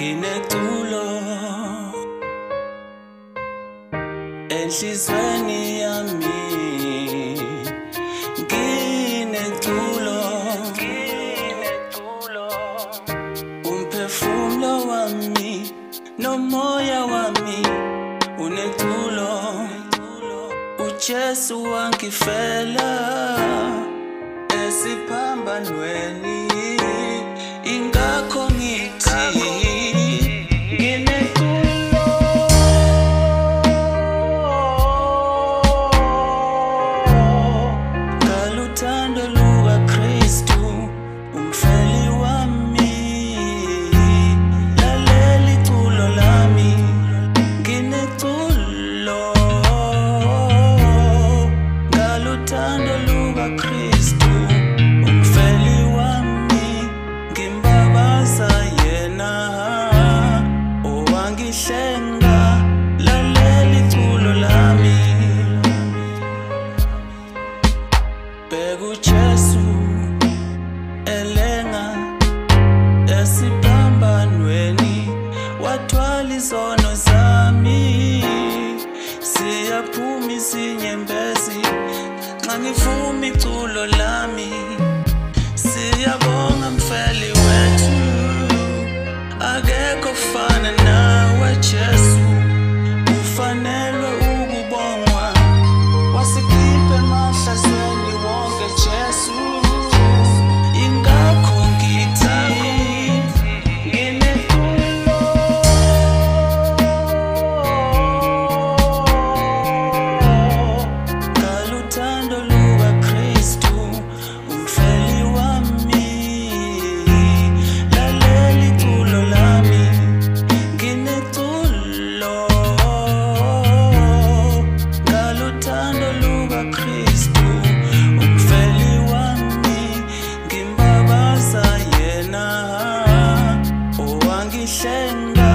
ngineculo enhlizweni yami, ngineculo umphefumulo wami nomoya wami uneculo. uJesu wangifela esiphambanweni, ingakho ngithi ngineculo. Ngaluthando lukaKristu umfeli wami, lalela iculo lami, ngineculo. Ngaluthando lukaKristu umfeli wami, ngimbabaza yena owangihlenga, lalela iculo lami. Bheka uJesu elenga esiphambanweni, wathwala izono zami, siyaphuma isinyembezi nxa ngivuma iculo lami. Siyabonga mfeli wethu, akekho fana nawe Jesu, ufanelwe ukubongwa, wasikhipha emahlazweni wonke Jesu. Ingakho ngithi ngineculo. Ngaluthando lukaKristu umfeli wami, lalela iculo lami, ngineculo. Ngaluthando lukaKristu umfeli wami, ngimbabaza yena owangihlenga,